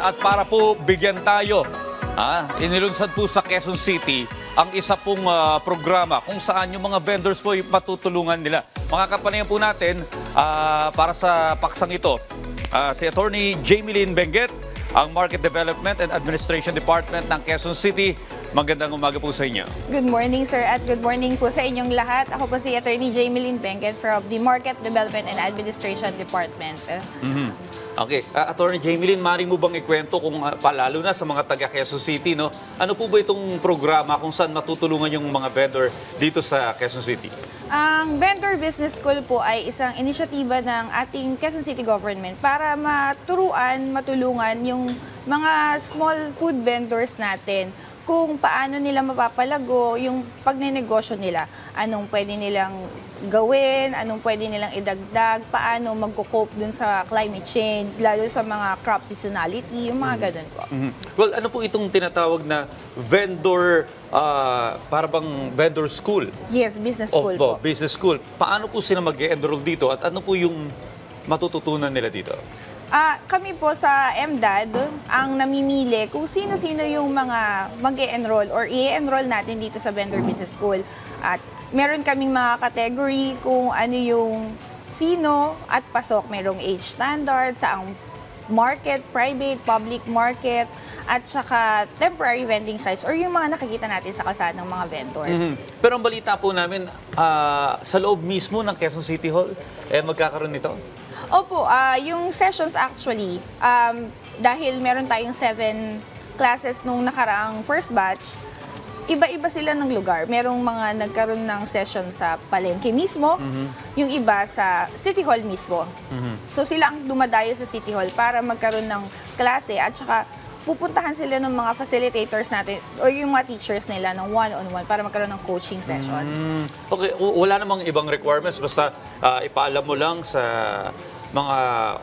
at para po bigyan tayo, inilunsad po sa Quezon City ang isa pong programa kung saan yung mga vendors po matutulungan nila. Makakapanayan po natin para sa paksang ito si Attorney Jamie Lynn Benguet, ang Market Development and Administration Department ng Quezon City. Magandang umaga po sa inyo. Good morning, sir, at good morning po sa inyong lahat. Ako po si Attorney Jamie Lynn Benguet from the Market Development and Administration Department. Okay, Attorney Jamie Lynn, maaaring mo bang ikwento kung palalo na sa mga taga Quezon City, no? Ano po ba itong programa kung saan matutulungan yung mga vendor dito sa Quezon City? Ang Vendor Business School po ay isang inisyatiba ng ating Quezon City Government para matulungan yung mga small food vendors natin kung paano nila mapapalago yung pagnenegosyo nila. Anong pwede nilang gawin, anong pwede nilang idagdag, paano magko-cope dun sa climate change, lalo sa mga crop seasonality, yung mga ganun po. Well, ano po itong tinatawag na vendor, para bang vendor school? Yes, business school po. Business school. Paano po sila mag-enroll dito at ano po yung matututunan nila dito? Kami po sa MDAD ang namimili kung sino-sino yung mga mag-e-enroll or i-enroll natin dito sa Vendor Business School. At meron kaming mga category kung ano yung sino at pasok. Merong age standard, sa ang market, private, public market, at saka temporary vending sites or yung mga nakikita natin sa kalsada ng mga vendors. Pero ang balita po namin, sa loob mismo ng Quezon City Hall, magkakaroon nito? Opo, yung sessions actually, dahil meron tayong 7 classes nung nakaraang first batch, iba-iba sila ng lugar. Merong mga nagkaroon ng session sa palengke mismo, yung iba sa City Hall mismo. So sila ang dumadayo sa City Hall para magkaroon ng klase at saka pupuntahan sila ng mga facilitators natin o yung mga teachers nila ng one-on-one para magkaroon ng coaching sessions. Okay, wala namang ibang requirements, basta ipaalam mo lang sa mga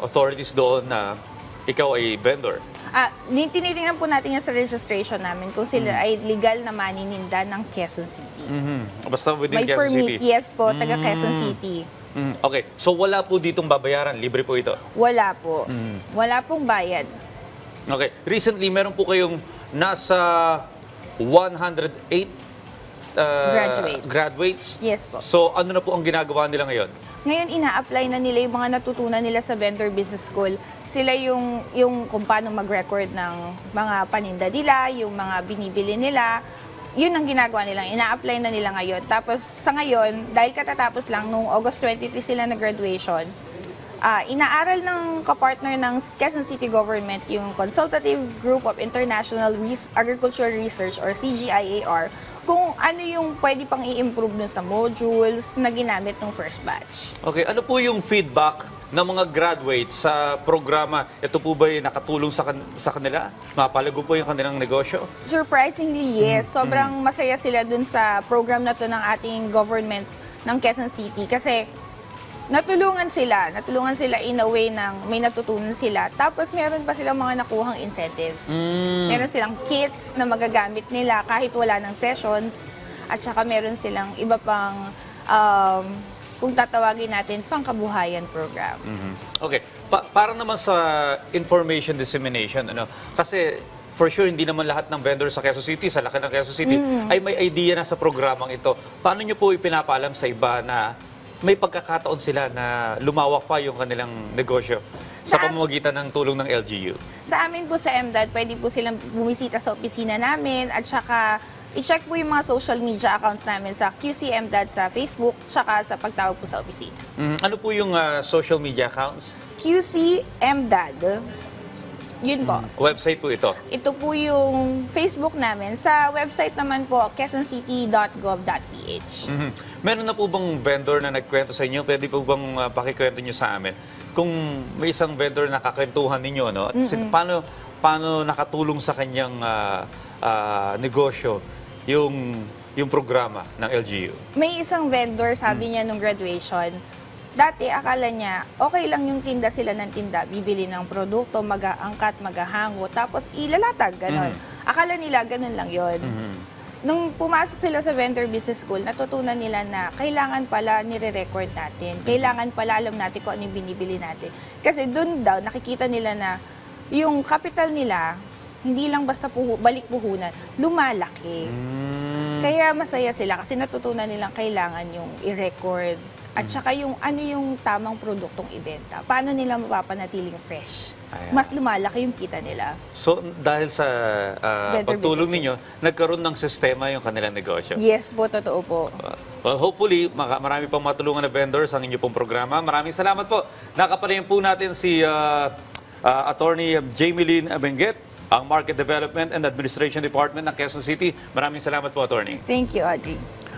authorities doon na ikaw ay vendor. Tinitingnan po natin yan sa registration namin kung sila ay legal na manininda ng Quezon City. Basta within May Quezon permit, City? yes po, taga Quezon City. Okay, so wala po ditong babayaran, libre po ito? Wala po. Wala pong bayad. Okay, recently meron po kayong nasa 108 graduates. Yes po. So ano na po ang ginagawa nila ngayon? Ngayon, ina-apply na nila yung mga natutunan nila sa Vendor Business School. Sila yung kung paano mag-record ng mga paninda nila, yung mga binibili nila. Yun ang ginagawa nila. Ina-apply na nila ngayon. Tapos sa ngayon, dahil katatapos lang, nung August 23 sila na graduation, inaaral ng kapartner ng Quezon City Government yung Consultative Group of International Agricultural Research or CGIAR kung ano yung pwede pang i-improve dun sa modules na ginamit ng first batch. Okay, ano po yung feedback ng mga graduates sa programa? Ito po ba yung nakatulong sa kanila? Mapalago po yung kanilang negosyo? Surprisingly, yes. Sobrang masaya sila dun sa program na to ng ating government ng Quezon City kasi natulungan sila in a way ng may natutunan sila. Tapos meron pa silang mga nakuhang incentives. Meron silang kits na magagamit nila kahit wala ng sessions. At saka meron silang iba pang, kung tatawagin natin, pangkabuhayan program. Okay, para naman sa information dissemination, kasi for sure, hindi naman lahat ng vendors sa Quezon City, sa laki ng Quezon City, ay may idea na sa programang ito. Paano nyo po ipinapaalam sa iba na may pagkakataon sila na lumawak pa yung kanilang negosyo sa pamamagitan ng tulong ng LGU? Sa amin po sa MDAD, pwede po silang bumisita sa opisina namin at saka i-check po yung mga social media accounts namin sa QC MDAD sa Facebook tsaka sa pagtawag po sa opisina. Ano po yung social media accounts? QC MDAD. Yun po. Website po ito? Ito po yung Facebook namin. Sa website naman po, quezoncity.gov.ph. Meron na po bang vendor na nagkwento sa inyo? Pwede po bang pakikwento nyo sa amin? Kung may isang vendor na kakwentuhan ninyo, no? Paano nakatulong sa kanyang negosyo yung programa ng LGU? May isang vendor, sabi niya nung graduation, dati akala niya, okay lang yung tinda sila ng tinda, bibili ng produkto, mag-aangkat, mag-ahango, tapos ilalatag, gano'n. Akala nila, gano'n lang yon. Nung pumasok sila sa Vendor Business School, natutunan nila na kailangan pala nire-record natin. Kailangan pala alam natin kung ano yung binibili natin. Kasi doon daw, nakikita nila na yung capital nila, hindi lang basta balik puhunan, lumalaki. Kaya masaya sila kasi natutunan nilang kailangan yung i-record at saka yung ano yung tamang produktong ibenta. Paano nila mapapanatiling fresh? Ayan. Mas lumalaki yung kita nila. So, dahil sa Vendor pagtulong business ninyo, nagkaroon ng sistema yung kanilang negosyo. Yes po, totoo po. Well, hopefully, marami pang matulungan na vendors ang inyo pong programa. Maraming salamat po. Nakapalayan po natin si Attorney Jamie Lynn Benguet, ang Market Development and Administration Department ng Quezon City. Maraming salamat po, Attorney. Thank you, Audrey.